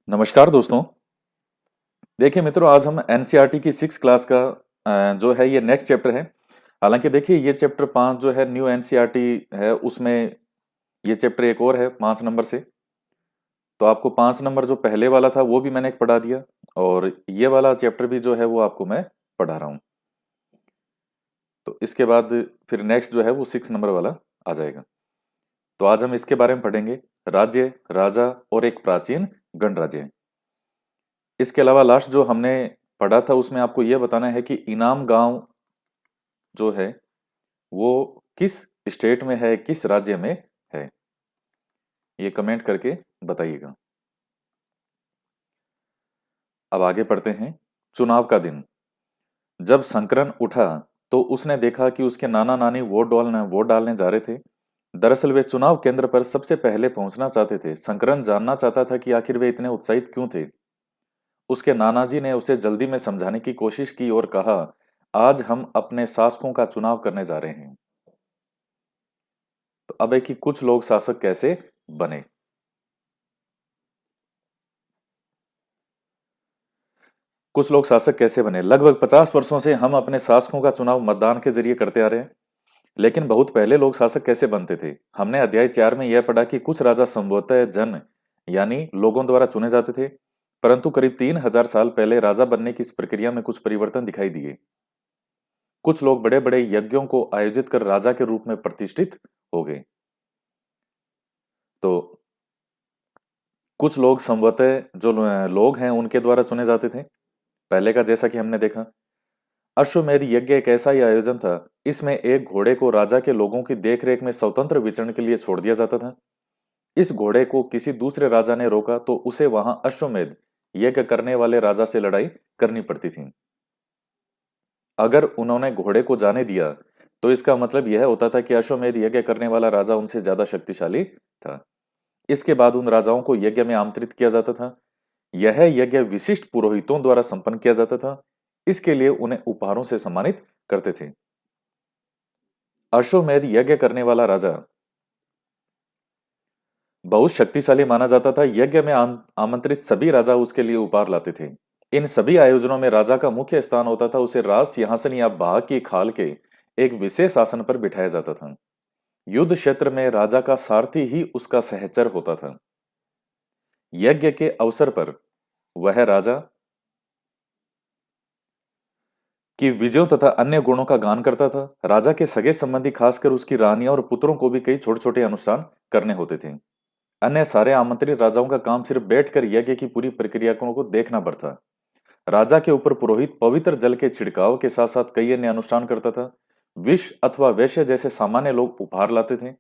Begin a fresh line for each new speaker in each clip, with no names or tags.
नमस्कार दोस्तों। देखिए मित्रों, आज हम एनसीईआरटी की सिक्स क्लास का जो है ये नेक्स्ट चैप्टर है। हालांकि देखिए ये चैप्टर 5 जो है न्यू एनसीईआरटी है, उसमें ये चैप्टर एक और है 5 नंबर से। तो आपको 5 नंबर जो पहले वाला था वो भी मैंने पढ़ा दिया, और ये वाला चैप्टर भी जो है वो आपको मैं पढ़ा रहा हूँ। तो इसके बाद फिर नेक्स्ट जो है वो 6 नंबर वाला आ जाएगा। तो आज हम इसके बारे में पढ़ेंगे, राज्य, राजा और एक प्राचीन गणराज्य। इसके अलावा लास्ट जो हमने पढ़ा था उसमें आपको यह बताना है कि इनाम गांव जो है वो किस स्टेट में है, किस राज्य में है। ये कमेंट करके बताइएगा। अब आगे पढ़ते हैं। चुनाव का दिन। जब संकरन उठा तो उसने देखा कि उसके नाना नानी वोट डालने जा रहे थे। दरअसल वे चुनाव केंद्र पर सबसे पहले पहुंचना चाहते थे। संकरन जानना चाहता था कि आखिर वे इतने उत्साहित क्यों थे। उसके नानाजी ने उसे जल्दी में समझाने की कोशिश की और कहा, आज हम अपने शासकों का चुनाव करने जा रहे हैं। तो अब है कि कुछ लोग शासक कैसे बने। कुछ लोग शासक कैसे बने। लगभग 50 वर्षों से हम अपने शासकों का चुनाव मतदान के जरिए करते आ रहे हैं। लेकिन बहुत पहले लोग शासक कैसे बनते थे। हमने अध्याय 4 में यह पढ़ा कि कुछ राजा संभवतः जन यानी लोगों द्वारा चुने जाते थे, परंतु करीब 3000 साल पहले राजा बनने की इस प्रक्रिया में कुछ परिवर्तन दिखाई दिए। कुछ लोग बड़े बड़े यज्ञों को आयोजित कर राजा के रूप में प्रतिष्ठित हो गए। तो कुछ लोग संभवतः जो लोग हैं उनके द्वारा चुने जाते थे, पहले का जैसा कि हमने देखा। अश्वमेध यज्ञ एक ऐसा ही आयोजन था। इसमें एक घोड़े को राजा के लोगों की देखरेख में स्वतंत्र विचरण के लिए छोड़ दिया जाता था। इस घोड़े को किसी दूसरे राजा ने रोका तो उसे वहां अश्वमेध यज्ञ करने वाले राजा से लड़ाई करनी पड़ती थी। अगर उन्होंने घोड़े को जाने दिया तो इसका मतलब यह होता था कि अश्वमेध यज्ञ करने वाला राजा उनसे ज्यादा शक्तिशाली था। इसके बाद उन राजाओं को यज्ञ में आमंत्रित किया जाता था। यह यज्ञ विशिष्ट पुरोहितों द्वारा संपन्न किया जाता था। इसके लिए उन्हें उपहारों से सम्मानित करते थे। अश्वमेध यज्ञ करने वाला राजा बहुत शक्तिशाली माना जाता था। यज्ञ में आमंत्रित सभी राजा उसके लिए उपहार लाते थे। इन सभी आयोजनों में राजा का मुख्य स्थान होता था। उसे राज सिंहासन या बाघ की खाल के एक विशेष आसन पर बिठाया जाता था। युद्ध क्षेत्र में राजा का सारथी ही उसका सहचर होता था। यज्ञ के अवसर पर वह राजा कि विजयों तथा अन्य गुणों का गान करता था। राजा के सगे संबंधी, खासकर उसकी रानियां और पुत्रों को भी कई छोटे छोटे अनुष्ठान करने होते थे। अन्य सारे आमंत्रित राजाओं का काम सिर्फ बैठकर यज्ञ की पूरी प्रक्रिया को देखना पड़ता। राजा के ऊपर पुरोहित पवित्र जल के छिड़काव के साथ साथ कई अन्य अनुष्ठान करता था। विष अथवा वैश्य जैसे सामान्य लोग उपहार लाते थे,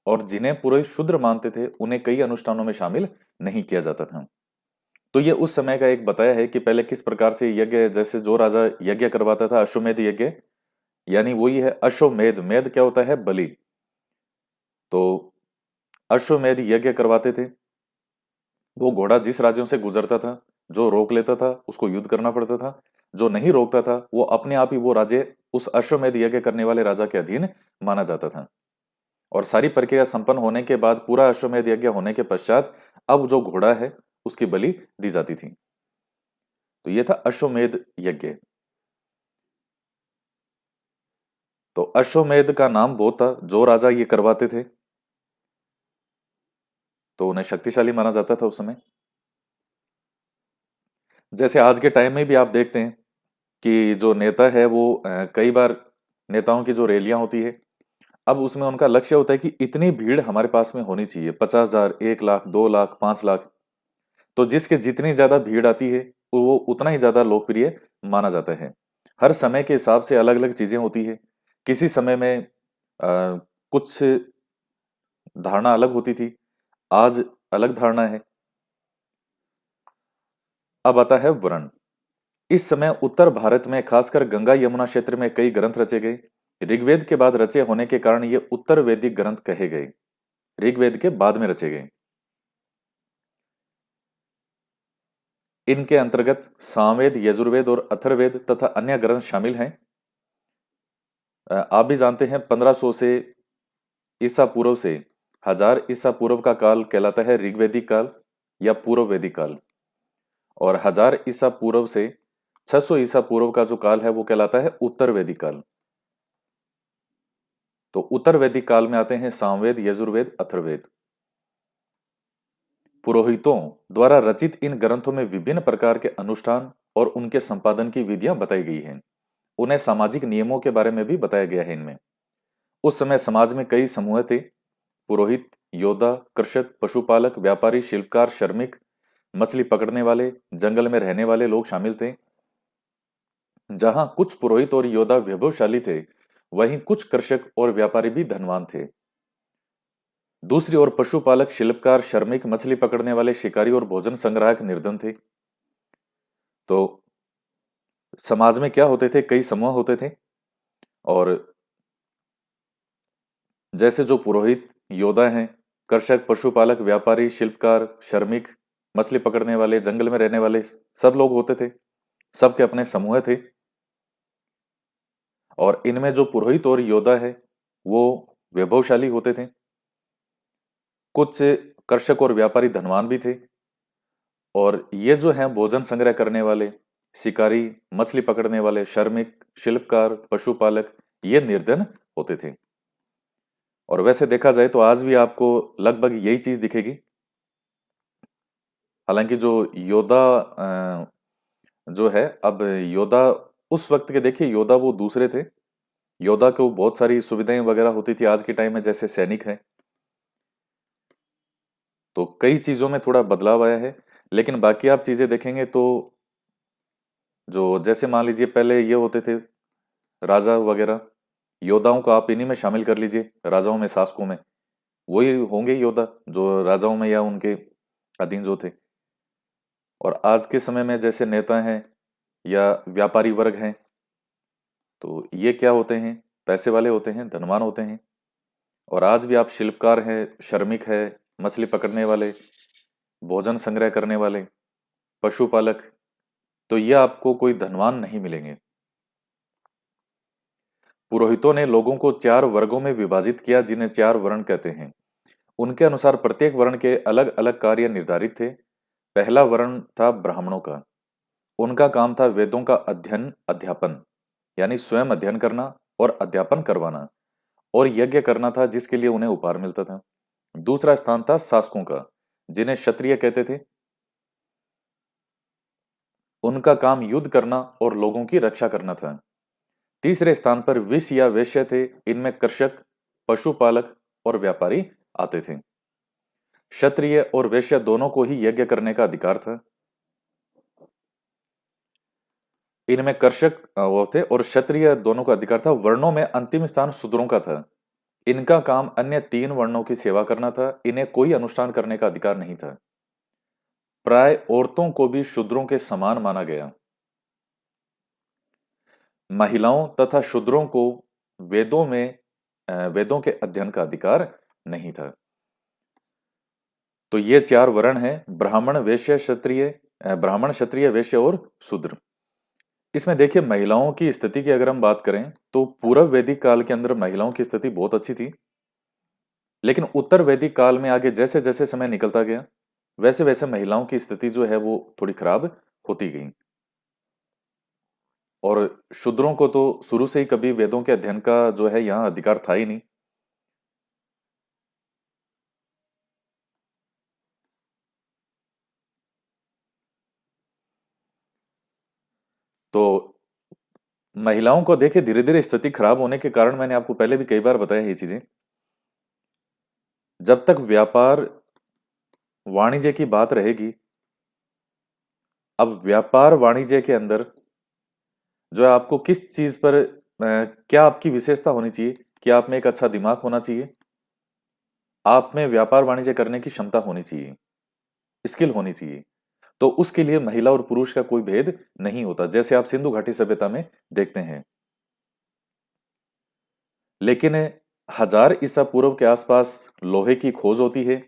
और जिन्हें पुरोहित शुद्र मानते थे उन्हें कई अनुष्ठानों में शामिल नहीं किया जाता था। तो ये उस समय का एक बताया है कि पहले किस प्रकार से यज्ञ, जैसे जो राजा यज्ञ करवाता था अश्वमेध यज्ञ, यानी वही है अश्वमेध। मेध क्या होता है? बलि। तो अश्वमेध यज्ञ करवाते थे। वो घोड़ा जिस राज्यों से गुजरता था, जो रोक लेता था उसको युद्ध करना पड़ता था। जो नहीं रोकता था वो अपने आप ही वो राज्य उस अश्वमेध यज्ञ करने वाले राजा के अधीन माना जाता था। और सारी प्रक्रिया संपन्न होने के बाद, पूरा अश्वमेध यज्ञ होने के पश्चात, अब जो घोड़ा है उसकी बलि दी जाती थी। तो ये था अश्वमेध यज्ञ। तो अश्वमेध का नाम वो था, जो राजा ये करवाते थे तो उन्हें शक्तिशाली माना जाता था उस समय। जैसे आज के टाइम में भी आप देखते हैं कि जो नेता है वो कई बार नेताओं की जो रैलियां होती है, अब उसमें उनका लक्ष्य होता है कि इतनी भीड़ हमारे पास में होनी चाहिए, 50,000, 1 लाख, 2 लाख, 5 लाख। तो जिसके जितनी ज्यादा भीड़ आती है वो उतना ही ज्यादा लोकप्रिय माना जाता है। हर समय के हिसाब से अलग अलग चीजें होती है। किसी समय में कुछ धारणा अलग होती थी, आज अलग धारणा है। अब आता है वर्ण। इस समय उत्तर भारत में खासकर गंगा यमुना क्षेत्र में कई ग्रंथ रचे गए। ऋग्वेद के बाद रचे होने के कारण ये उत्तर वैदिक ग्रंथ कहे गए। ऋग्वेद के बाद में रचे गए। इनके अंतर्गत सामवेद, यजुर्वेद और अथर्ववेद तथा अन्य ग्रंथ शामिल हैं। आप भी जानते हैं 1500 से ईसा पूर्व से 1000 ईसा पूर्व का काल कहलाता है ऋग्वैदिक काल या पूर्व वैदिक काल। और 1000 ईसा पूर्व से 600 ईसा पूर्व का जो काल है वो कहलाता है उत्तर वैदिक काल। तो उत्तर वैदिक काल में आते हैं सामवेद, यजुर्वेद, अथर्ववेद। पुरोहितों द्वारा रचित इन ग्रंथों में विभिन्न प्रकार के अनुष्ठान और उनके संपादन की विधियां बताई गई हैं। उन्हें सामाजिक नियमों के बारे में भी बताया गया है इनमें। उस समय समाज में कई समूह थे। पुरोहित, योद्धा, कृषक, पशुपालक, व्यापारी, शिल्पकार, श्रमिक, मछली पकड़ने वाले, जंगल में रहने वाले लोग शामिल थे। जहां कुछ पुरोहित और योद्धा वैभवशाली थे, वहीं कुछ कृषक और व्यापारी भी धनवान थे। दूसरी ओर पशुपालक, शिल्पकार, श्रमिक, मछली पकड़ने वाले, शिकारी और भोजन संग्राहक निर्धन थे। तो समाज में क्या होते थे, कई समूह होते थे। और जैसे जो पुरोहित, योद्धा हैं, कृषक, पशुपालक, व्यापारी, शिल्पकार, श्रमिक, मछली पकड़ने वाले, जंगल में रहने वाले, सब लोग होते थे। सबके अपने समूह थे। और इनमें जो पुरोहित और योद्धा है वो वैभवशाली होते थे। कुछ कृषक और व्यापारी धनवान भी थे। और ये जो हैं भोजन संग्रह करने वाले, शिकारी, मछली पकड़ने वाले, श्रमिक, शिल्पकार, पशुपालक, ये निर्धन होते थे। और वैसे देखा जाए तो आज भी आपको लगभग यही चीज दिखेगी। हालांकि जो योद्धा जो है, अब योद्धा उस वक्त के देखिए, योद्धा वो दूसरे थे। योद्धा को बहुत सारी सुविधाएं वगैरह होती थी, आज के टाइम में जैसे सैनिक है। तो कई चीजों में थोड़ा बदलाव आया है। लेकिन बाकी आप चीजें देखेंगे तो जो जैसे मान लीजिए पहले ये होते थे राजा वगैरह, योद्धाओं को आप इन्हीं में शामिल कर लीजिए, राजाओं में, शासकों में। वही होंगे योद्धा जो राजाओं में या उनके अधीन जो थे। और आज के समय में जैसे नेता हैं या व्यापारी वर्ग हैं, तो ये क्या होते हैं, पैसे वाले होते हैं, धनवान होते हैं। और आज भी आप शिल्पकार हैं, श्रमिक है, मछली पकड़ने वाले, भोजन संग्रह करने वाले, पशुपालक, तो ये आपको कोई धनवान नहीं मिलेंगे। पुरोहितों ने लोगों को 4 वर्गों में विभाजित किया, जिन्हें 4 वर्ण कहते हैं। उनके अनुसार प्रत्येक वर्ण के अलग अलग कार्य निर्धारित थे। पहला वर्ण था ब्राह्मणों का। उनका काम था वेदों का अध्ययन, अध्यापन, यानी स्वयं अध्ययन करना और अध्यापन करवाना, और यज्ञ करना था जिसके लिए उन्हें उपहार मिलता था। दूसरा स्थान था शासकों का, जिन्हें क्षत्रिय कहते थे। उनका काम युद्ध करना और लोगों की रक्षा करना था। तीसरे स्थान पर विष या वैश्य थे। इनमें कृषक, पशुपालक और व्यापारी आते थे। क्षत्रिय और वैश्य दोनों को ही यज्ञ करने का अधिकार था। इनमें कृषक वो थे और क्षत्रिय दोनों का अधिकार था। वर्णों में अंतिम स्थान शूद्रों का था। इनका काम अन्य 3 वर्णों की सेवा करना था। इन्हें कोई अनुष्ठान करने का अधिकार नहीं था। प्राय औरतों को भी शूद्रों के समान माना गया। महिलाओं तथा शूद्रों को वेदों के अध्ययन का अधिकार नहीं था। तो ये 4 वर्ण हैं, ब्राह्मण, वैश्य, क्षत्रिय, ब्राह्मण, क्षत्रिय, वैश्य और शूद्र। इसमें देखिए महिलाओं की स्थिति की अगर हम बात करें तो पूर्व वैदिक काल के अंदर महिलाओं की स्थिति बहुत अच्छी थी। लेकिन उत्तर वैदिक काल में आगे जैसे जैसे समय निकलता गया, वैसे वैसे महिलाओं की स्थिति जो है वो थोड़ी खराब होती गई। और शूद्रों को तो शुरू से ही कभी वेदों के अध्ययन का जो है यहाँ अधिकार था ही नहीं। तो महिलाओं को देखे धीरे धीरे स्थिति खराब होने के कारण, मैंने आपको पहले भी कई बार बताया ये चीजें। जब तक व्यापार वाणिज्य की बात रहेगी, अब व्यापार वाणिज्य के अंदर जो है आपको किस चीज पर क्या आपकी विशेषता होनी चाहिए, कि आप में एक अच्छा दिमाग होना चाहिए, आप में व्यापार वाणिज्य करने की क्षमता होनी चाहिए, स्किल होनी चाहिए। तो उसके लिए महिला और पुरुष का कोई भेद नहीं होता, जैसे आप सिंधु घाटी सभ्यता में देखते हैं। लेकिन 1000 ईसा पूर्व के आसपास लोहे की खोज होती है।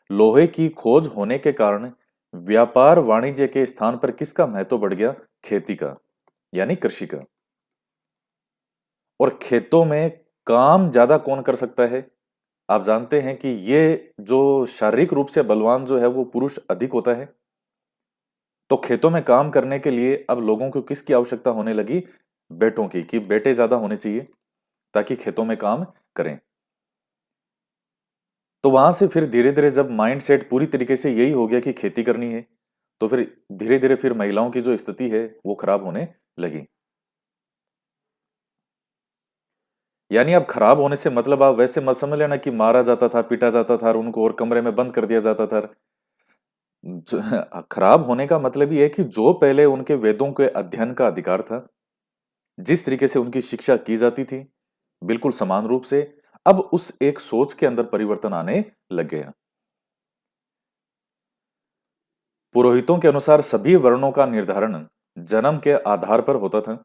लोहे की खोज होने के कारण व्यापार वाणिज्य के स्थान पर किसका महत्व बढ़ गया? खेती का, यानी कृषि का। और खेतों में काम ज्यादा कौन कर सकता है? आप जानते हैं कि ये जो शारीरिक रूप से बलवान जो है वो पुरुष अधिक होता है। तो खेतों में काम करने के लिए अब लोगों को किसकी आवश्यकता होने लगी? बेटों की, कि बेटे ज्यादा होने चाहिए ताकि खेतों में काम करें। तो वहां से फिर धीरे धीरे जब माइंड सेट पूरी तरीके से यही हो गया कि खेती करनी है, तो फिर धीरे धीरे फिर महिलाओं की जो स्थिति है वो खराब होने लगी। यानी अब खराब होने से मतलब आप वैसे मत समझ लेना कि मारा जाता था, पीटा जाता था और उनको और कमरे में बंद कर दिया जाता था। खराब होने का मतलब ये है कि जो पहले उनके वेदों के अध्ययन का अधिकार था, जिस तरीके से उनकी शिक्षा की जाती थी बिल्कुल समान रूप से, अब उस एक सोच के अंदर परिवर्तन आने लग गया। पुरोहितों के अनुसार सभी वर्णों का निर्धारण जन्म के आधार पर होता था।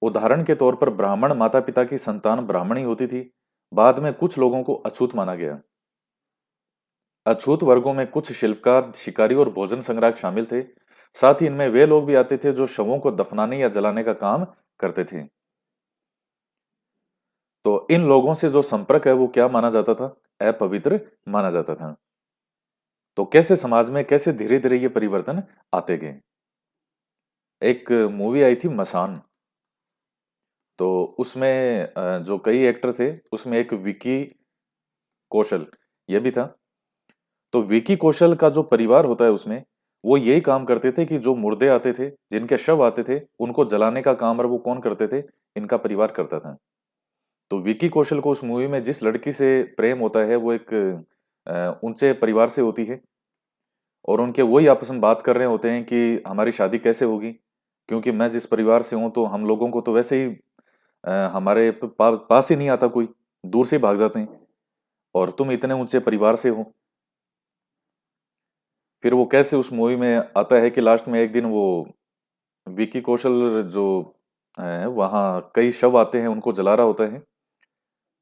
उदाहरण के तौर पर ब्राह्मण माता पिता की संतान ब्राह्मणी होती थी। बाद में कुछ लोगों को अछूत माना गया। अछूत वर्गों में कुछ शिल्पकार, शिकारी और भोजन संग्राहक शामिल थे। साथ ही इनमें वे लोग भी आते थे जो शवों को दफनाने या जलाने का काम करते थे। तो इन लोगों से जो संपर्क है वो क्या माना जाता था? अपवित्र माना जाता था। तो कैसे समाज में कैसे धीरे धीरे ये परिवर्तन आते गए? एक मूवी आई थी मसान। तो उसमें जो कई एक्टर थे उसमें एक विकी कौशल ये भी था। तो विकी कौशल का जो परिवार होता है उसमें वो यही काम करते थे कि जो मुर्दे आते थे, जिनके शव आते थे, उनको जलाने का काम और वो कौन करते थे? इनका परिवार करता था। तो विकी कौशल को उस मूवी में जिस लड़की से प्रेम होता है वो एक ऊंचे परिवार से होती है। और उनके वही आपस में बात कर रहे होते हैं कि हमारी शादी कैसे होगी, क्योंकि मैं जिस परिवार से हूं तो हम लोगों को तो वैसे ही हमारे पास ही नहीं आता कोई, दूर से ही भाग जाते हैं, और तुम इतने ऊंचे परिवार से हो। फिर वो कैसे उस मूवी में आता है कि लास्ट में एक दिन वो विकी कौशल जो है वहां कई शव आते हैं उनको जला रहा होता है।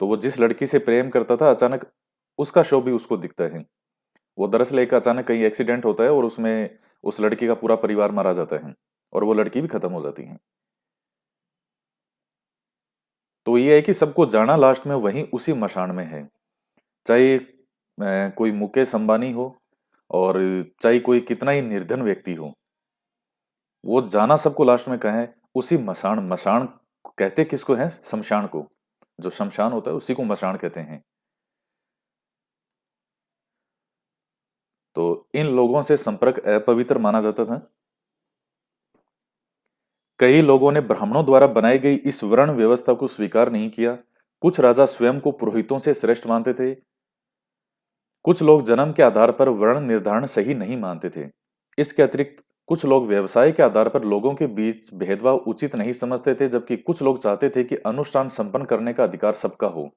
तो वो जिस लड़की से प्रेम करता था अचानक उसका शव भी उसको दिखता है। वो दरअसल एक अचानक कहीं एक्सीडेंट होता है और उसमें उस लड़की का पूरा परिवार मारा जाता है और वो लड़की भी खत्म हो जाती है। तो ये है कि सबको जाना लास्ट में वहीं उसी मशान में है। चाहे कोई मुकेश अंबानी हो और चाहे कोई कितना ही निर्धन व्यक्ति हो, वो जाना सबको लास्ट में कहे उसी मसान। मसान कहते किसको है? शमशान को। जो शमशान होता है उसी को मसान कहते हैं। तो इन लोगों से संपर्क अपवित्र माना जाता था। कई लोगों ने ब्राह्मणों द्वारा बनाई गई इस वर्ण व्यवस्था को स्वीकार नहीं किया। कुछ राजा स्वयं को पुरोहितों से श्रेष्ठ मानते थे। कुछ लोग जन्म के आधार पर वर्ण निर्धारण सही नहीं मानते थे। इसके अतिरिक्त कुछ लोग व्यवसाय के आधार पर लोगों के बीच भेदभाव उचित नहीं समझते थे, जबकि कुछ लोग चाहते थे कि अनुष्ठान संपन्न करने का अधिकार सबका हो।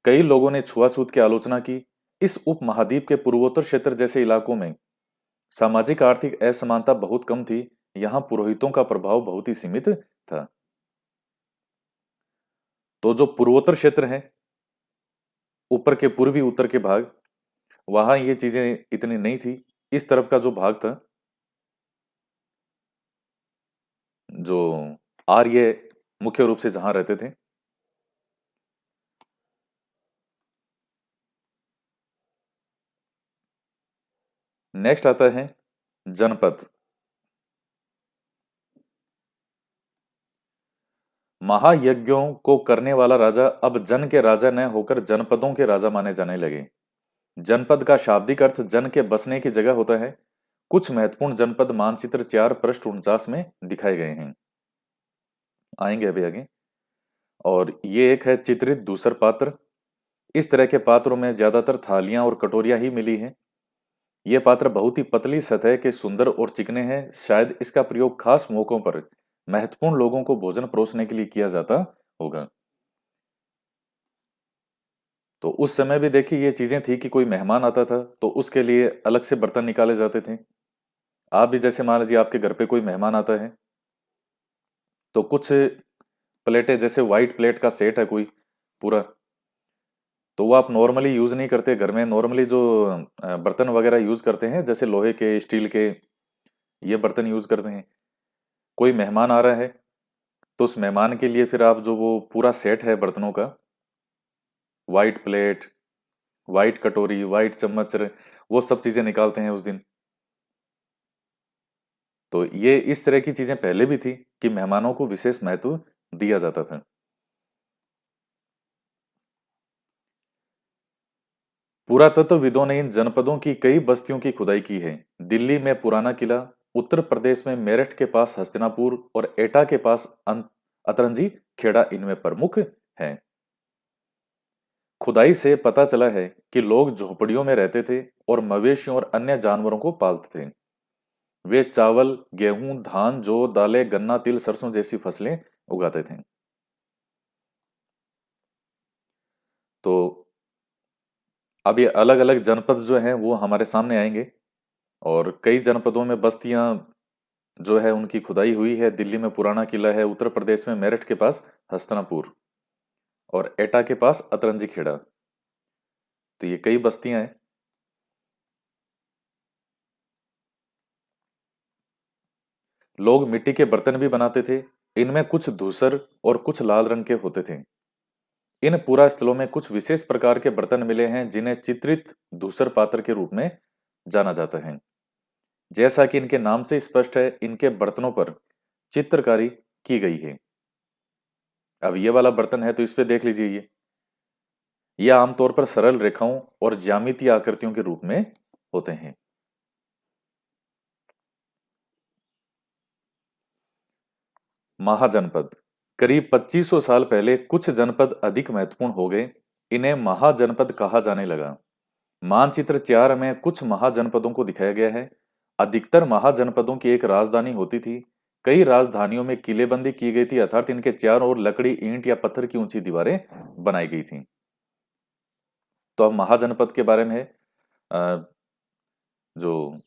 कई लोगों ने छुआछूत की आलोचना की। इस उपमहाद्वीप के पूर्वोत्तर क्षेत्र जैसे इलाकों में सामाजिक आर्थिक असमानता बहुत कम थी। यहाँ पुरोहितों का प्रभाव बहुत ही सीमित था। तो जो पूर्वोत्तर क्षेत्र है, ऊपर के पूर्वी उत्तर के भाग, वहां ये चीजें इतनी नहीं थी। इस तरफ का जो भाग था, जो आर्य मुख्य रूप से जहां रहते थे। नेक्स्ट आता है जनपद। महायज्ञों को करने वाला राजा अब जन के राजा न होकर जनपदों के राजा माने जाने लगे। जनपद का शाब्दिक अर्थ जन के बसने की जगह होता है। कुछ महत्वपूर्ण जनपद मानचित्र 4 पृष्ठ 49 में दिखाए गए हैं। आएंगे अभी आगे। और ये एक है चित्रित दूसर पात्र। इस तरह के पात्रों में ज्यादातर थालियां और कटोरियां ही मिली हैं। ये पात्र बहुत ही पतली सतह के सुंदर और चिकने हैं। शायद इसका प्रयोग खास मौकों पर महत्वपूर्ण लोगों को भोजन परोसने के लिए किया जाता होगा। तो उस समय भी देखिए ये चीजें थी कि कोई मेहमान आता था तो उसके लिए अलग से बर्तन निकाले जाते थे। आप भी जैसे मान लीजिए आपके घर पे कोई मेहमान आता है तो कुछ प्लेटें, जैसे वाइट प्लेट का सेट है कोई पूरा, तो वो आप नॉर्मली यूज नहीं करते घर में। नॉर्मली जो बर्तन वगैरह यूज करते हैं जैसे लोहे के, स्टील के, ये बर्तन यूज करते हैं। कोई मेहमान आ रहा है तो उस मेहमान के लिए फिर आप जो वो पूरा सेट है बर्तनों का, वाइट प्लेट, वाइट कटोरी, वाइट चम्मच, वो सब चीजें निकालते हैं उस दिन। तो ये इस तरह की चीजें पहले भी थी कि मेहमानों को विशेष महत्व दिया जाता था। पुरातत्वविदों ने इन जनपदों की कई बस्तियों की खुदाई की है। दिल्ली में पुराना किला, उत्तर प्रदेश में मेरठ के पास हस्तिनापुर और एटा के पास अतरंजी खेड़ा इनमें प्रमुख हैं। खुदाई से पता चला है कि लोग झोपड़ियों में रहते थे और मवेशियों और अन्य जानवरों को पालते थे। वे चावल, गेहूं, धान, जौ, दालें, गन्ना, तिल, सरसों जैसी फसलें उगाते थे। तो अब ये अलग-अलग जनपद जो हैं वो हमारे सामने आएंगे और कई जनपदों में बस्तियां जो है उनकी खुदाई हुई है। दिल्ली में पुराना किला है, उत्तर प्रदेश में मेरठ के पास हस्तिनापुर और एटा के पास अतरंजी खेड़ा। तो ये कई बस्तियां हैं। लोग मिट्टी के बर्तन भी बनाते थे। इनमें कुछ धूसर और कुछ लाल रंग के होते थे। इन पुरा स्थलों में कुछ विशेष प्रकार के बर्तन मिले हैं जिन्हें चित्रित धूसर पात्र के रूप में जाना जाता है। जैसा कि इनके नाम से स्पष्ट है, इनके बर्तनों पर चित्रकारी की गई है। अब ये वाला बर्तन है तो इस पे देख लीजिए। ये आमतौर पर सरल रेखाओं और ज्यामितीय आकृतियों के रूप में होते हैं। महाजनपद। करीब 2500 साल पहले कुछ जनपद अधिक महत्वपूर्ण हो गए। इन्हें महाजनपद कहा जाने लगा। मानचित्र 4 में कुछ महाजनपदों को दिखाया गया है। अधिकतर महाजनपदों की एक राजधानी होती थी। कई राजधानियों में किलेबंदी की गई थी, अर्थात इनके चारों ओर लकड़ी, ईंट या पत्थर की ऊंची दीवारें बनाई गई थी। तो अब महाजनपद के बारे में है। अ, जो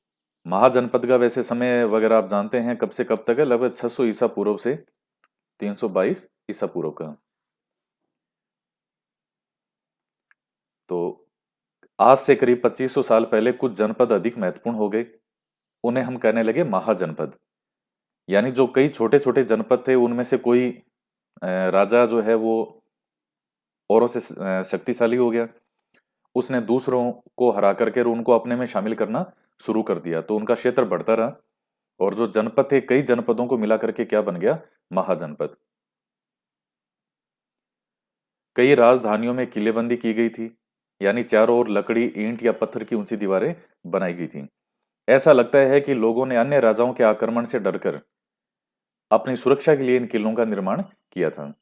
महाजनपद का वैसे समय वगैरह आप जानते हैं कब से कब तक है, लगभग 600 ईसा पूर्व से 322 ईसा पूर्व का। तो आज से करीब 2500 साल पहले कुछ जनपद अधिक महत्वपूर्ण हो गए। उन्हें हम कहने लगे महाजनपद। यानी जो कई छोटे छोटे जनपद थे उनमें से कोई राजा जो है वो औरों से शक्तिशाली हो गया। उसने दूसरों को हरा करके उनको अपने में शामिल करना शुरू कर दिया, तो उनका क्षेत्र बढ़ता रहा और जो जनपद थे कई जनपदों को मिला करके क्या बन गया, महाजनपद। कई राजधानियों में किलेबंदी की गई थी, यानी चारों ओर लकड़ी, ईंट या पत्थर की ऊंची दीवारें बनाई गई थी। ऐसा लगता है कि लोगों ने अन्य राजाओं के आक्रमण से डरकर अपनी सुरक्षा के लिए इन किलों का निर्माण किया था।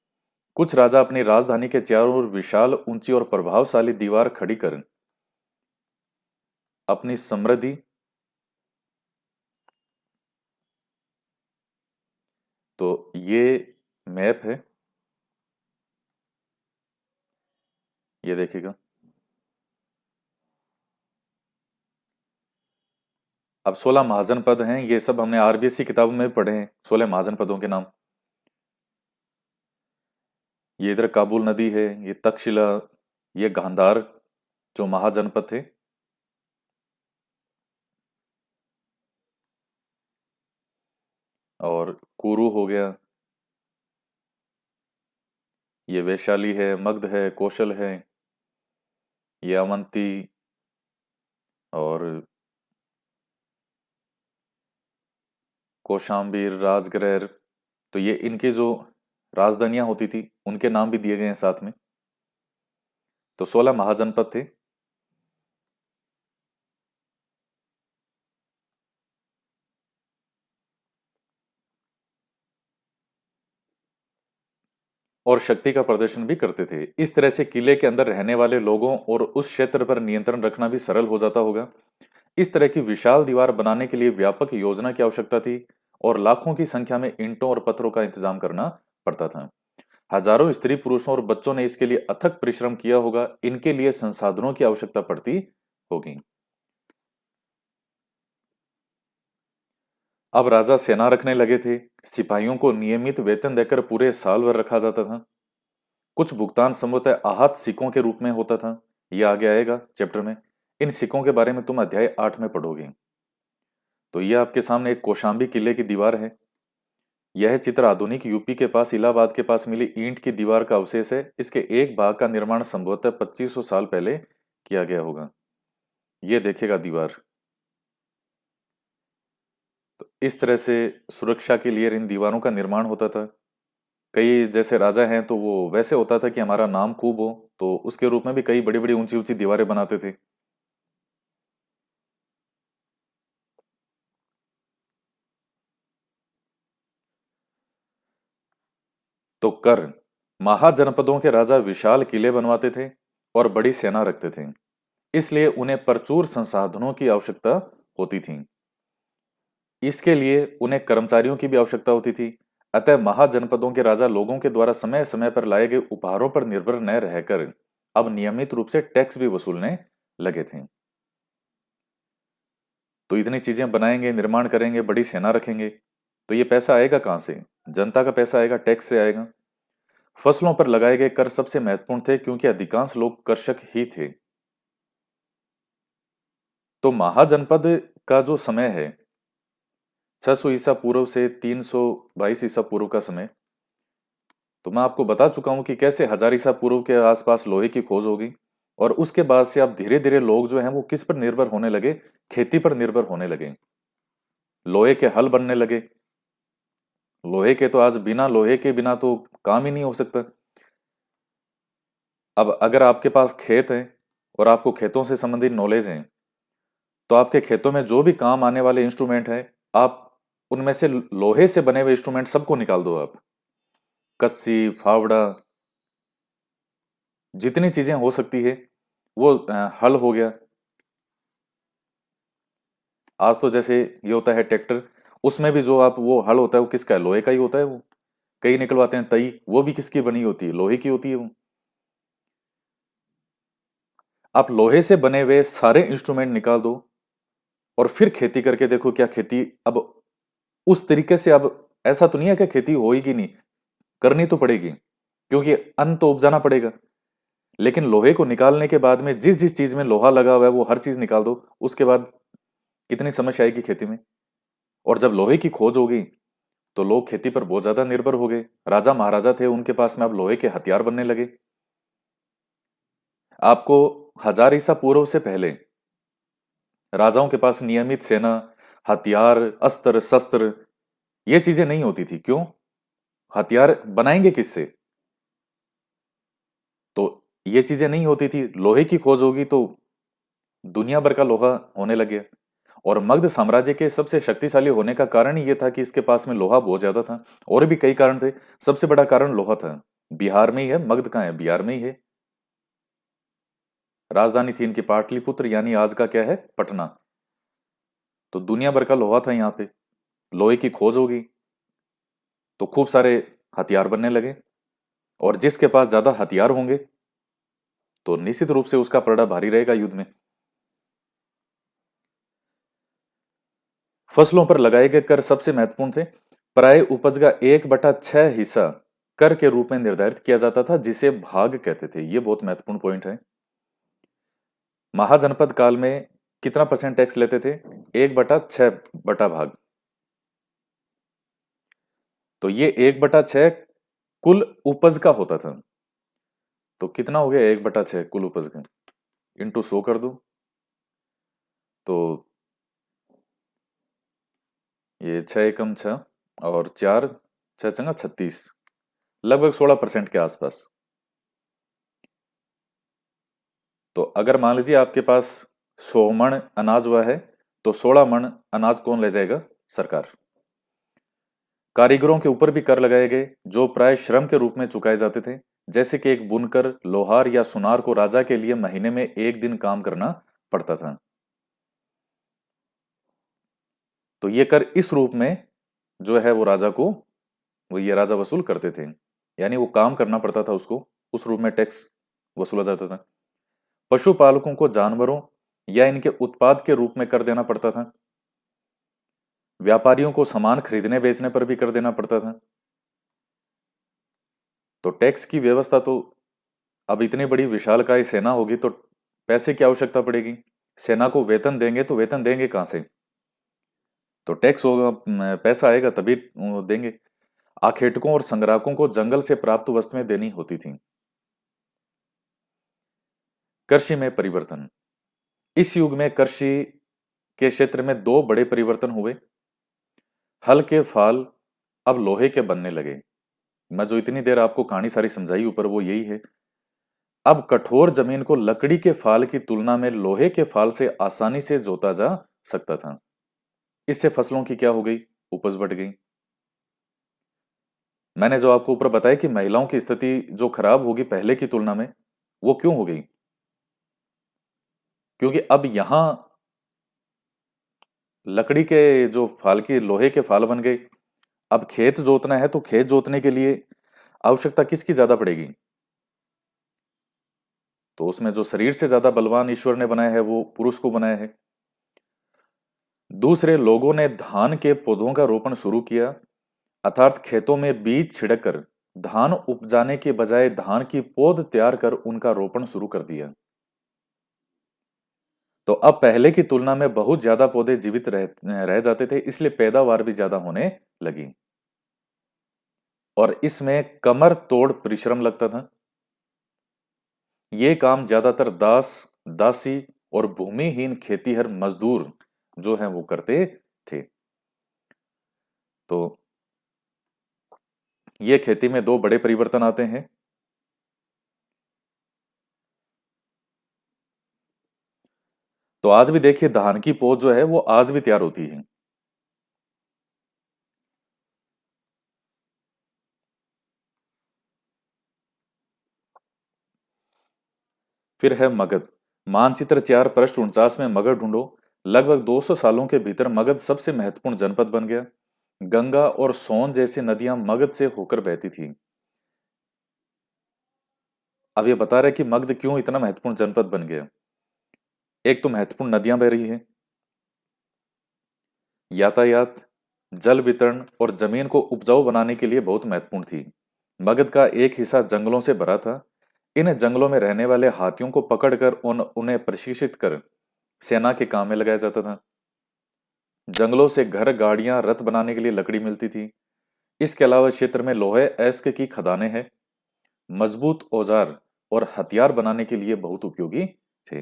कुछ राजा अपनी राजधानी के चारों ओर विशाल, ऊंची और प्रभावशाली दीवार खड़ी कर अपनी समृद्धि। तो ये मैप है, ये देखिएगा। अब 16 महाजनपद हैं, ये सब हमने आरबीएससी किताबों में भी पढ़े हैं, 16 महाजनपदों के नाम। ये इधर काबुल नदी है, ये तक्षशिला, ये गांधार जो महाजनपद थे। और कुरु हो गया, ये वैशाली है, मगध है, कौशल है, ये अवंती और कौशाम्बी, राजगृह। तो ये इनके जो राजधानियां होती थी उनके नाम भी दिए गए हैं साथ में। तो 16 महाजनपद थे। और शक्ति का प्रदर्शन भी करते थे। इस तरह से किले के अंदर रहने वाले लोगों और उस क्षेत्र पर नियंत्रण रखना भी सरल हो जाता होगा। इस तरह की विशाल दीवार बनाने के लिए व्यापक योजना की आवश्यकता थी और लाखों की संख्या में ईंटों और पत्थरों का इंतजाम करना पड़ता था। हजारों स्त्री पुरुषों और बच्चों ने इसके लिए अथक परिश्रम किया होगा। इनके लिए संसाधनों की आवश्यकता पड़ती होगी। अब राजा सेना रखने लगे थे। सिपाहियों को नियमित वेतन देकर पूरे साल भर रखा जाता था। कुछ भुगतान संभवतः आहत सिक्कों के रूप में होता था। यह आगे आएगा चैप्टर में। इन सिक्कों के बारे में तुम अध्याय 8 में पढ़ोगे। तो यह आपके सामने एक कौशाम्बी किले की दीवार है। यह चित्र आधुनिक यूपी के पास इलाहाबाद के पास मिली ईंट की दीवार का अवशेष है। इसके एक भाग का निर्माण संभवतः 2500 साल पहले किया गया होगा। यह देखेगा दीवार। तो इस तरह से सुरक्षा के लिए इन दीवारों का निर्माण होता था। कई जैसे राजा हैं तो वो वैसे होता था कि हमारा नाम खूब हो, तो उसके रूप में भी कई बड़ी बड़ी ऊंची ऊंची दीवारें बनाते थे। तो कर महाजनपदों के राजा विशाल किले बनवाते थे और बड़ी सेना रखते थे, इसलिए उन्हें प्रचुर संसाधनों की आवश्यकता होती थी। इसके लिए उन्हें कर्मचारियों की भी आवश्यकता होती थी। अतः महाजनपदों के राजा लोगों के द्वारा समय समय पर लाए गए उपहारों पर निर्भर न रहकर अब नियमित रूप से टैक्स भी वसूलने लगे थे। तो इतनी चीजें बनाएंगे, निर्माण करेंगे, बड़ी सेना रखेंगे, तो ये पैसा आएगा कहां से? जनता का पैसा आएगा, टैक्स से आएगा। फसलों पर लगाए गए कर सबसे महत्वपूर्ण थे क्योंकि अधिकांश लोग कृषक ही थे। तो महाजनपद का जो समय है, 600 ईसा पूर्व से 322 ईसा पूर्व का समय, तो मैं आपको बता चुका हूं कि कैसे 1000 ईसा पूर्व के आसपास लोहे की खोज होगी। और उसके बाद से अब धीरे धीरे लोग जो हैं वो किस पर निर्भर होने लगे? खेती पर निर्भर होने लगे। लोहे के हल बनने लगे। लोहे के तो आज बिना लोहे के बिना तो काम ही नहीं हो सकता। अब अगर आपके पास खेत है और आपको खेतों से संबंधित नॉलेज है, तो आपके खेतों में जो भी काम आने वाले इंस्ट्रूमेंट है, आप उनमें से लोहे से बने हुए इंस्ट्रूमेंट सबको निकाल दो। आप कस्सी, फावड़ा, जितनी चीजें हो सकती है, वो हल हो गया। आज तो जैसे ये होता है ट्रैक्टर, उसमें भी जो आप वो हल होता है वो किसका है? लोहे का ही होता है वो। कई निकलवाते हैं तई, वो भी किसकी बनी होती है? लोहे की होती है वो। आप लोहे से बने हुए सारे इंस्ट्रूमेंट निकाल दो और फिर खेती करके देखो, क्या खेती अब उस तरीके से? अब ऐसा तो नहीं है कि खेती होएगी नहीं, करनी तो पड़ेगी, क्योंकि अन्न तो उपजाना पड़ेगा। लेकिन लोहे को निकालने के बाद में जिस जिस चीज में लोहा लगा हुआ है वो हर चीज निकाल दो, उसके बाद कितनी समस्या आएगी खेती में। और जब लोहे की खोज होगी तो लोग खेती पर बहुत ज्यादा निर्भर हो गए। राजा महाराजा थे, उनके पास में अब लोहे के हथियार बनने लगे। आपको 1000 ईसा पूर्व से पहले राजाओं के पास नियमित सेना, हथियार, अस्त्र शस्त्र, ये चीजें नहीं होती थी। क्यों? हथियार बनाएंगे किससे? तो ये चीजें नहीं होती थी। लोहे की खोज होगी तो दुनिया भर का लोहा होने लगे। और मगध साम्राज्य के सबसे शक्तिशाली होने का कारण ही ये था कि इसके पास में लोहा बहुत ज्यादा था। और भी कई कारण थे, सबसे बड़ा कारण लोहा था। बिहार में ही है, मगध कहाँ है? बिहार में ही है। राजधानी थी इनकी पाटलिपुत्र, यानी आज का क्या है? पटना। तो दुनिया भर का लोहा था यहाँ पे। लोहे की खोज होगी तो खूब सारे हथियार बनने लगे। और जिसके पास ज्यादा हथियार होंगे तो निश्चित रूप से उसका पलड़ा भारी रहेगा युद्ध में। फसलों पर लगाए गए कर सबसे महत्वपूर्ण थे। प्राय उपज का 1/6 हिस्सा कर के रूप में निर्धारित किया जाता था, जिसे भाग कहते थे। ये बहुत महत्वपूर्ण पॉइंट है। महाजनपद काल में कितना परसेंट टैक्स लेते थे? 1/6 बटा भाग। तो ये 1/6 कुल उपज का होता था। तो कितना हो गया 1/6 कुल उपज का? इंटू 100 कर दो। तो ये 6 एकम 6 और 4 6 चंगा 36, लगभग 16% के आसपास। तो अगर मान लीजिए आपके पास 100 मण अनाज हुआ है, तो 16 मण अनाज कौन ले जाएगा? सरकार। कारीगरों के ऊपर भी कर लगाए गए, जो प्राय श्रम के रूप में चुकाए जाते थे। जैसे कि एक बुनकर, लोहार या सुनार को राजा के लिए महीने में एक दिन काम करना पड़ता था। तो ये कर इस रूप में जो है वो राजा को, वो ये राजा वसूल करते थे। यानी वो काम करना पड़ता था उसको, उस रूप में टैक्स वसूला जाता था। पशुपालकों को जानवरों या इनके उत्पाद के रूप में कर देना पड़ता था। व्यापारियों को सामान खरीदने बेचने पर भी कर देना पड़ता था। तो टैक्स की व्यवस्था तो, अब इतनी बड़ी विशालकाय सेना होगी तो पैसे की आवश्यकता पड़ेगी। सेना को वेतन देंगे तो वेतन देंगे कहां से? तो टैक्स होगा, पैसा आएगा तभी वो देंगे। आखेटकों और संग्राहकों को जंगल से प्राप्त वस्तुएं देनी होती थी। कृषि में परिवर्तन। इस युग में कृषि के क्षेत्र में दो बड़े परिवर्तन हुए। हल के फाल अब लोहे के बनने लगे। मैं जो इतनी देर आपको कहानी सारी समझाई ऊपर वो यही है। अब कठोर जमीन को लकड़ी के फाल की तुलना में लोहे के फाल से आसानी से जोता जा सकता था। इससे फसलों की क्या हो गई, उपज बढ़ गई। मैंने जो आपको ऊपर बताया कि महिलाओं की स्थिति जो खराब होगी पहले की तुलना में, वो क्यों हो गई? क्योंकि अब यहां लकड़ी के जो फाल की लोहे के फाल बन गए। अब खेत जोतना है तो खेत जोतने के लिए आवश्यकता किसकी ज्यादा पड़ेगी? तो उसमें जो शरीर से ज्यादा बलवान ईश्वर ने बनाया है वो पुरुष को बनाया है। दूसरे लोगों ने धान के पौधों का रोपण शुरू किया, अर्थात खेतों में बीज छिड़क कर धान उपजाने के बजाय धान की पौध तैयार कर उनका रोपण शुरू कर दिया। तो अब पहले की तुलना में बहुत ज्यादा पौधे जीवित रह जाते थे, इसलिए पैदावार भी ज्यादा होने लगी। और इसमें कमर तोड़ परिश्रम लगता था। ये काम ज्यादातर दास, दासी और भूमिहीन खेतीहर मजदूर जो हैं वो करते थे। तो ये खेती में दो बड़े परिवर्तन आते हैं। तो आज भी देखिए धान की पौध जो है वो आज भी तैयार होती है। फिर है मगध। मानचित्र 4 पृष्ठ 49 में मगध ढूंढो। लगभग 200 सालों के भीतर मगध सबसे महत्वपूर्ण जनपद बन गया। गंगा और सोन जैसी नदियां मगध से होकर बहती थी। अब ये बता रहे कि मगध क्यों इतना महत्वपूर्ण जनपद बन गया। एक तो महत्वपूर्ण नदियां बह रही है, यातायात, जल वितरण और जमीन को उपजाऊ बनाने के लिए बहुत महत्वपूर्ण थी। मगध का एक हिस्सा जंगलों से भरा था। इन जंगलों में रहने वाले हाथियों को पकड़कर उन्हें प्रशिक्षित कर सेना के काम में लगाया जाता था। जंगलों से घर, गाड़ियां, रथ बनाने के लिए लकड़ी मिलती थी। इसके अलावा क्षेत्र में लोहे अयस्क की खदानें हैं। मजबूत औजार और हथियार बनाने के लिए बहुत उपयोगी थे।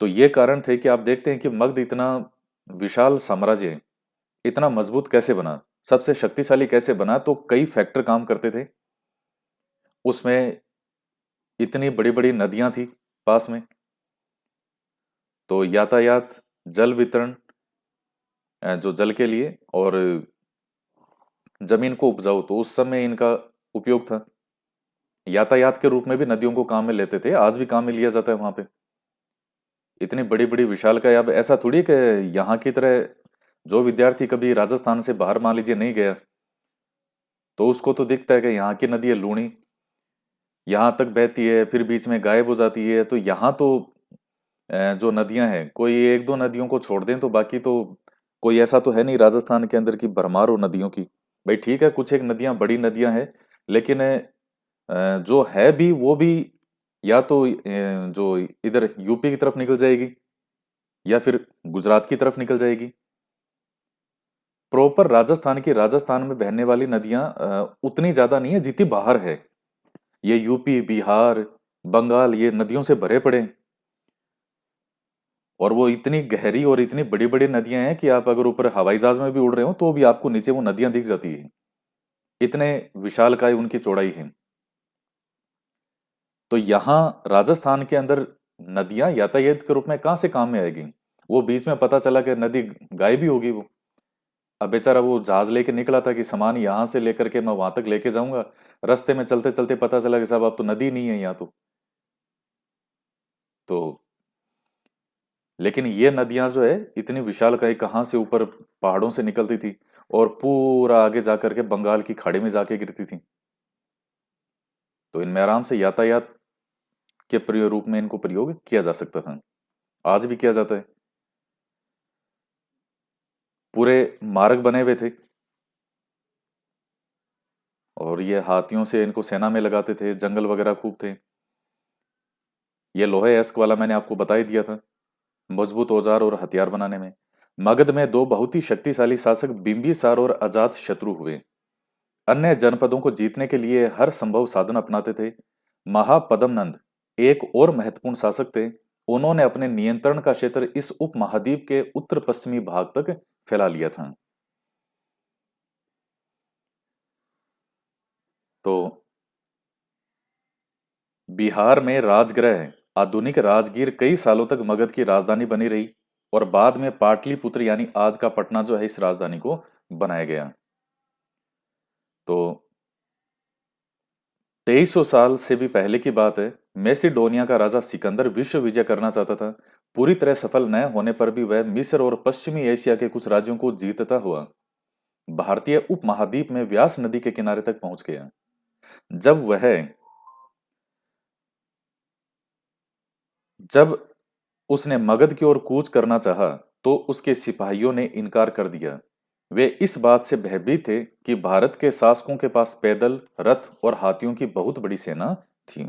तो ये कारण थे कि आप देखते हैं कि मगध इतना विशाल साम्राज्य इतना मजबूत कैसे बना, सबसे शक्तिशाली कैसे बना। तो कई फैक्टर काम करते थे उसमें। इतनी बड़ी बड़ी नदियां थी पास में, तो यातायात, जल वितरण, जो जल के लिए, और जमीन को उपजाऊ, तो उस समय इनका उपयोग था। यातायात के रूप में भी नदियों को काम में लेते थे, आज भी काम में लिया जाता है वहां पे। इतनी बड़ी बड़ी विशाल का, अब ऐसा थोड़ी कि यहाँ की तरह जो विद्यार्थी कभी राजस्थान से बाहर मान लीजिए नहीं गया तो उसको तो दिखता है कि यहाँ की नदी है लूणी, यहाँ तक बहती है फिर बीच में गायब हो जाती है। तो यहाँ तो जो नदियां हैं, कोई एक दो नदियों को छोड़ दें तो बाकी तो कोई ऐसा तो है नहीं राजस्थान के अंदर की भरमार हो नदियों की। भाई ठीक है, कुछ एक नदियां बड़ी नदियां हैं, लेकिन जो है भी वो भी या तो जो इधर यूपी की तरफ निकल जाएगी या फिर गुजरात की तरफ निकल जाएगी। प्रॉपर राजस्थान की, राजस्थान में बहने वाली नदियां उतनी ज्यादा नहीं है जितनी बाहर है। ये यूपी, बिहार, बंगाल ये नदियों से भरे पड़े हैं। और वो इतनी गहरी और इतनी बड़ी बड़ी नदियां हैं कि आप अगर ऊपर हवाई जहाज में भी उड़ रहे हो तो भी आपको नीचे वो नदियां दिख जाती है। इतने विशालकाय उनकी चौड़ाई है। तो यहाँ राजस्थान के अंदर नदियां यातायात के रूप में कहाँ से काम में आएगी? वो बीच में पता चला कि नदी गायब भी होगी वो। अब बेचारा वो जहाज लेके निकला था कि सामान यहाँ से लेकर के मैं वहां तक लेके जाऊंगा, रास्ते में चलते चलते पता चला कि साहब अब तो नदी नहीं है यहाँ तो लेकिन ये नदियां जो है इतनी विशालकाय कहाँ से ऊपर पहाड़ों से निकलती थी और पूरा आगे जाकर के बंगाल की खाड़ी में जाके गिरती थी। तो इनमें आराम से यातायात के प्रयोग रूप में इनको प्रयोग किया जा सकता था। आज भी किया जाता है। पूरे मार्ग बने हुए थे और ये हाथियों से इनको सेना में लगाते थे, जंगल वगैरह खूब थे। ये लोहे एस्क वाला मैंने आपको बता ही दिया था, मजबूत औजार और हथियार बनाने में। मगध में दो बहुत ही शक्तिशाली शासक बिंबिसार और अजात शत्रु हुए। अन्य जनपदों को जीतने के लिए हर संभव साधन अपनाते थे। महापद्मनंद एक और महत्वपूर्ण शासक थे। उन्होंने अपने नियंत्रण का क्षेत्र इस उपमहाद्वीप के उत्तर पश्चिमी भाग तक फैला लिया था। तो बिहार में राजगृह आधुनिक राजगीर कई सालों तक मगध की राजधानी बनी रही और बाद में पाटलिपुत्र यानी आज का पटना जो है इस राजधानी को बनाया गया। तो 2300 साल से भी पहले की बात है। मैसिडोनिया का राजा सिकंदर विश्व विजय करना चाहता था। पूरी तरह सफल न होने पर भी वह मिस्र और पश्चिमी एशिया के कुछ राज्यों को जीतता हुआ भारतीय उपमहाद्वीप में व्यास नदी के किनारे तक पहुंच गया। जब वह जब उसने मगध की ओर कूच करना चाहा, तो उसके सिपाहियों ने इनकार कर दिया। वे इस बात से भयभीत थे कि भारत के शासकों के पास पैदल, रथ और हाथियों की बहुत बड़ी सेना थी।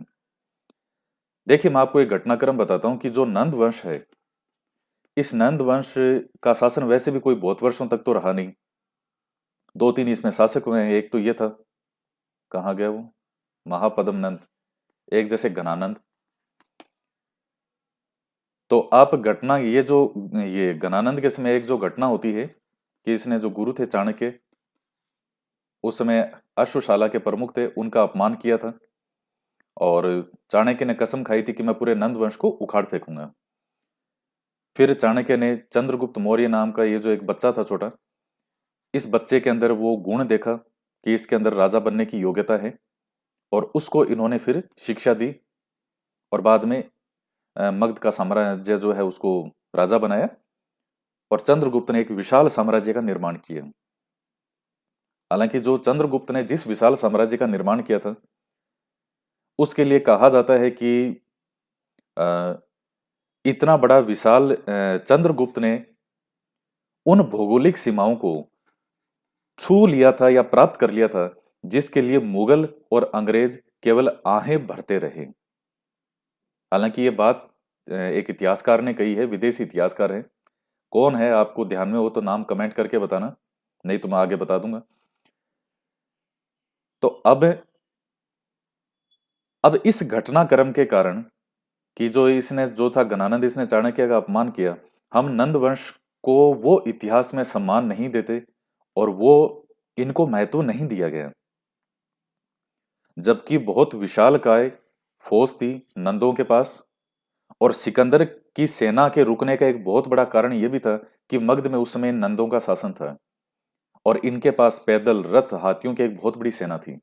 देखिए, मैं आपको एक घटनाक्रम बताता हूँ कि जो नंद वंश है, इस नंद वंश का शासन वैसे भी कोई बहुत वर्षों तक तो रहा नहीं। दो तीन इसमें शासक हुए हैं। एक तो ये था, कहाँ गया वो, महापद्म नंद। एक जैसे घनानंद। तो आप घटना ये गणानंद के समय एक जो घटना होती है कि इसने जो गुरु थे चाणक्य, उस समय अश्वशाला के प्रमुख थे, उनका अपमान किया था और चाणक्य ने कसम खाई थी कि मैं पूरे नंद वंश को उखाड़ फेंकूंगा। फिर चाणक्य ने चंद्रगुप्त मौर्य नाम का ये जो एक बच्चा था छोटा, इस बच्चे के अंदर वो गुण देखा कि इसके अंदर राजा बनने की योग्यता है और उसको इन्होंने फिर शिक्षा दी और बाद में मगध का साम्राज्य जो है उसको राजा बनाया और चंद्रगुप्त ने एक विशाल साम्राज्य का निर्माण किया। हालांकि जो चंद्रगुप्त ने जिस विशाल साम्राज्य का निर्माण किया था, उसके लिए कहा जाता है कि अ, इतना बड़ा विशाल चंद्रगुप्त ने उन भौगोलिक सीमाओं को छू लिया था या प्राप्त कर लिया था जिसके लिए मुगल और अंग्रेज केवल आहें भरते रहे। हालांकि ये बात एक इतिहासकार ने कही है, विदेशी इतिहासकार है। कौन है, आपको ध्यान में हो तो नाम कमेंट करके बताना, नहीं तो मैं आगे बता दूंगा। तो अब इस घटनाक्रम के कारण कि जो इसने जो था गणानंद, इसने चाणक्य का अपमान किया, हम नंद वंश को वो इतिहास में सम्मान नहीं देते और वो इनको महत्व नहीं दिया गया। जबकि बहुत विशालकाय फौज थी नंदों के पास और सिकंदर की सेना के रुकने का एक बहुत बड़ा कारण यह भी था कि मगध में उस समय नंदों का शासन था और इनके पास पैदल, रथ, हाथियों की एक बहुत बड़ी सेना थी।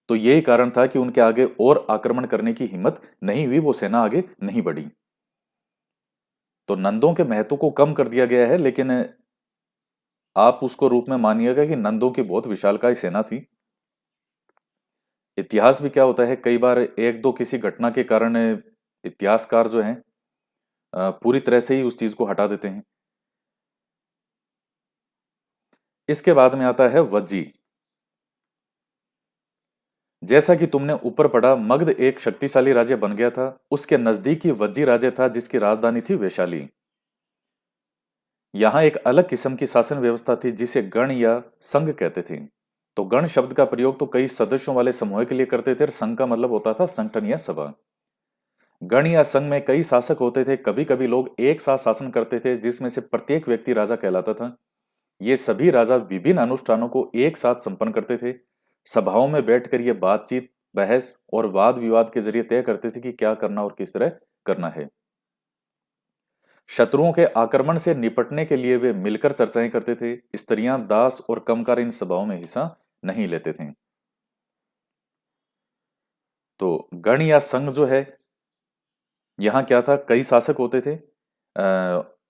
तो यही कारण था कि उनके आगे और आक्रमण करने की हिम्मत नहीं हुई, वो सेना आगे नहीं बढ़ी। तो नंदों के महत्व को कम कर दिया गया है, लेकिन आप उसको रूप में मानिएगा कि नंदों की बहुत विशालकाय सेना थी। इतिहास भी क्या होता है, कई बार एक दो किसी घटना के कारण इतिहासकार जो हैं पूरी तरह से ही उस चीज को हटा देते हैं। इसके बाद में आता है वज्जी। जैसा कि तुमने ऊपर पढ़ा, मगध एक शक्तिशाली राज्य बन गया था। उसके नजदीक ही वज्जी राज्य था जिसकी राजधानी थी वैशाली। यहाँ एक अलग किस्म की शासन व्यवस्था थी जिसे गण या संघ कहते थे। तो गण शब्द का प्रयोग तो कई सदस्यों वाले समूह के लिए करते थे और संघ का मतलब होता था संगठन या सभा। गण या संघ में कई शासक होते थे। कभी कभी लोग एक साथ शासन करते थे जिसमें से प्रत्येक व्यक्ति राजा कहलाता था। ये सभी राजा विभिन्न अनुष्ठानों को एक साथ संपन्न करते थे। सभाओं में बैठकर ये बातचीत, बहस और वाद विवाद के जरिए तय करते थे कि क्या करना और किस तरह करना है। शत्रुओं के आक्रमण से निपटने के लिए वे मिलकर चर्चाएं करते थे। स्त्रियां, दास और कमकार इन सभाओं में हिस्सा नहीं लेते थे। तो गण या संघ जो है, यहाँ क्या था, कई शासक होते थे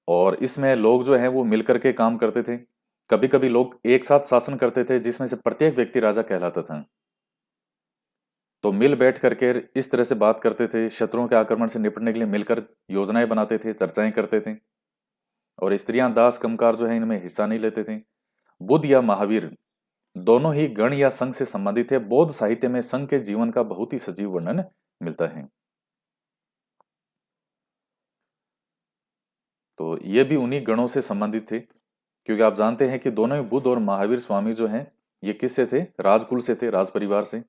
और इसमें लोग जो हैं वो मिलकर के काम करते थे। कभी कभी लोग एक साथ शासन करते थे जिसमें से प्रत्येक व्यक्ति राजा कहलाता था। तो मिल बैठ करके इस तरह से बात करते थे, शत्रुओं के आक्रमण से निपटने के लिए मिलकर योजनाएं बनाते थे, चर्चाएं करते थे। और स्त्रियां, दास, कमकार जो है इनमें हिस्सा नहीं लेते थे। बुद्ध या महावीर दोनों ही गण या संघ से संबंधित है। बौद्ध साहित्य में संघ के जीवन का बहुत ही सजीव वर्णन मिलता है। तो ये भी उन्हीं गणों से संबंधित थे, क्योंकि आप जानते हैं कि दोनों ही बुद्ध और महावीर स्वामी जो हैं ये किससे थे, राजकुल से थे, राज परिवार से।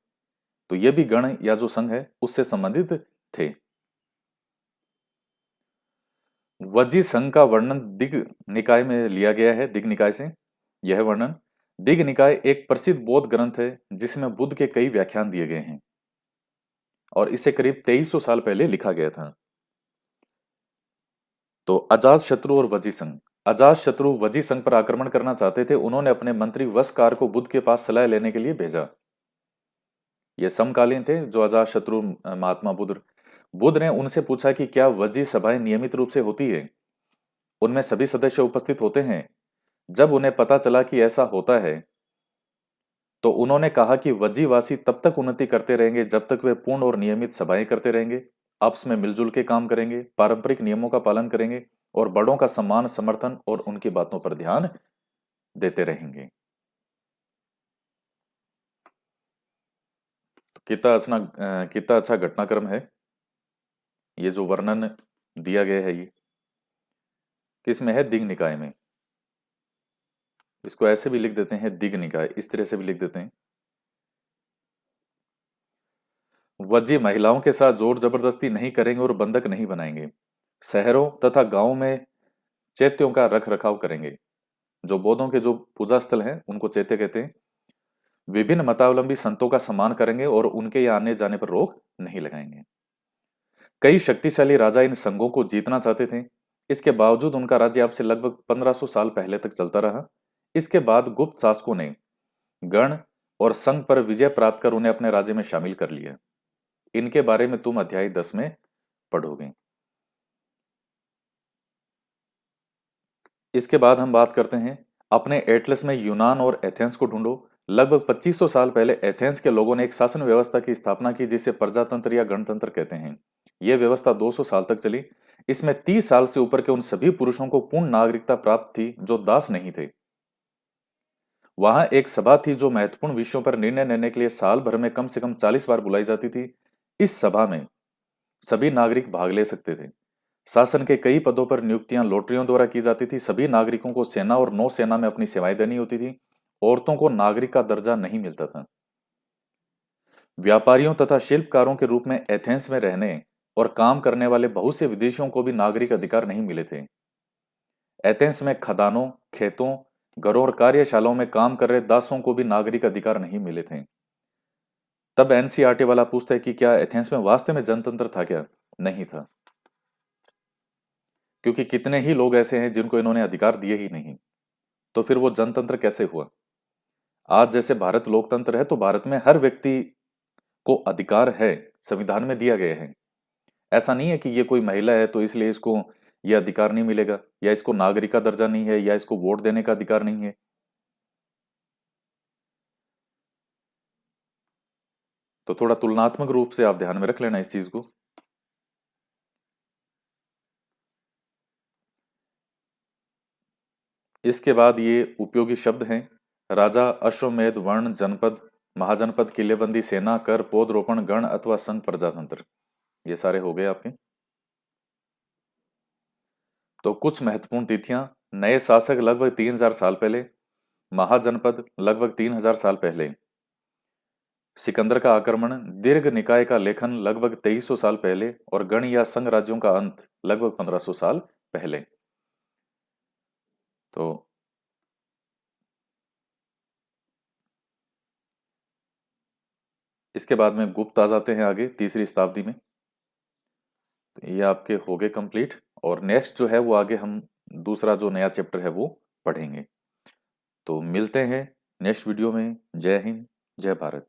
तो ये भी गण या जो संघ है उससे संबंधित थे। वज्जी संघ का वर्णन दिग निकाय में लिया गया है, दिग निकाय से यह वर्णन। दिग निकाय एक प्रसिद्ध बौद्ध ग्रंथ है जिसमें बुद्ध के कई व्याख्यान दिए गए हैं और इसे करीब 2300 साल पहले लिखा गया था। तो अजात शत्रु और वजी संघ। अजात शत्रु वजी संघ पर आक्रमण करना चाहते थे। उन्होंने अपने मंत्री वस्कार को बुद्ध के पास सलाह लेने के लिए भेजा। ये समकालीन थे जो अजात शत्रु महात्मा बुद्ध। बुद्ध ने उनसे पूछा कि क्या वजी सभाएं नियमित रूप से होती है, उनमें सभी सदस्य उपस्थित होते हैं। जब उन्हें पता चला कि ऐसा होता है तो उन्होंने कहा कि वज्जीवासी तब तक उन्नति करते रहेंगे जब तक वे पूर्ण और नियमित सभाएं करते रहेंगे, आपस में मिलजुल के काम करेंगे, पारंपरिक नियमों का पालन करेंगे और बड़ों का सम्मान, समर्थन और उनकी बातों पर ध्यान देते रहेंगे। तो कितना अच्छा घटनाक्रम है। ये जो वर्णन दिया गया है ये किसमें है? दिग निकाय में। इसको ऐसे भी लिख देते हैं, दिग निकाय, इस तरह से भी लिख देते हैं। वज्जी महिलाओं के साथ जोर जबरदस्ती नहीं करेंगे और बंधक नहीं बनाएंगे। शहरों तथा गांवों में चैत्यों का रख रखाव करेंगे। जो बौद्धों के जो पूजा स्थल हैं उनको चैत्य कहते हैं। विभिन्न मतावलंबी संतों का सम्मान करेंगे और उनके यहाँ आने जाने पर रोक नहीं लगाएंगे। कई शक्तिशाली राजा इन संघों को जीतना चाहते थे। इसके बावजूद उनका राज्य अब से लगभग 1500 साल पहले तक चलता रहा। इसके बाद गुप्त शासकों ने गण और संघ पर विजय प्राप्त कर उन्हें अपने राज्य में शामिल कर लिया। इनके बारे में तुम अध्याय 10 में पढ़ोगे। इसके बाद हम बात करते हैं अपने एटलस में यूनान और एथेंस को ढूंढो। लगभग 2500 साल पहले एथेंस के लोगों ने एक शासन व्यवस्था की स्थापना की जिसे प्रजातंत्र या गणतंत्र कहते हैं। यह व्यवस्था 200 साल तक चली। इसमें 30 साल से ऊपर के उन सभी पुरुषों को पूर्ण नागरिकता प्राप्त थी जो दास नहीं थे। वहां एक सभा थी जो महत्वपूर्ण विषयों पर निर्णय लेने के लिए साल भर में कम से कम 40 बार बुलाई जाती थी। इस सभा में सभी नागरिक भाग ले सकते थे। शासन के कई पदों पर नियुक्तियां लॉटरियों द्वारा की जाती थी। सभी नागरिकों को सेना और नौसेना में अपनी सेवाएं देनी होती थी। औरतों को नागरिक का दर्जा नहीं मिलता था। व्यापारियों तथा शिल्पकारों के रूप में एथेंस में रहने और काम करने वाले बहुत से विदेशियों को भी नागरिक अधिकार नहीं मिले थे। एथेंस में खदानों, खेतों, घरों और कार्यशालाओं में काम कर रहे दासों को भी नागरिक अधिकार नहीं मिले थे। तब एनसीईआरटी वाला पूछता है कि क्या एथेंस में वास्तव में जनतंत्र था क्या? नहीं था, क्योंकि कितने ही लोग ऐसे हैं जिनको इन्होंने अधिकार दिए ही नहीं। तो फिर वो जनतंत्र कैसे हुआ? आज जैसे भारत लोकतंत्र है तो भारत में हर व्यक्ति को अधिकार है, संविधान में दिया गया है। ऐसा नहीं है कि ये कोई महिला है तो इसलिए इसको ये अधिकार नहीं मिलेगा, या इसको नागरिक का दर्जा नहीं है, या इसको वोट देने का अधिकार नहीं है। तो थोड़ा तुलनात्मक रूप से आप ध्यान में रख लेना इस चीज को। इसके बाद ये उपयोगी शब्द हैं: राजा, अश्वमेध, वर्ण, जनपद, महाजनपद, किलेबंदी, सेना, कर, पौधरोपण, गण अथवा संघ, प्रजातंत्र। ये सारे हो गए आपके। तो कुछ महत्वपूर्ण तिथियां: नए शासक लगभग 3000 साल पहले, महाजनपद लगभग 3000 साल पहले, सिकंदर का आक्रमण, दीर्घ निकाय का लेखन लगभग 2300 साल पहले और गण या संघ राज्यों का अंत लगभग 1500 साल पहले। तो इसके बाद में गुप्त आ जाते हैं आगे तीसरी शताब्दी में। तो ये आपके हो गए कंप्लीट। और नेक्स्ट जो है वो आगे हम दूसरा जो नया चैप्टर है वो पढ़ेंगे। तो मिलते हैं नेक्स्ट वीडियो में। जय हिंद, जय भारत।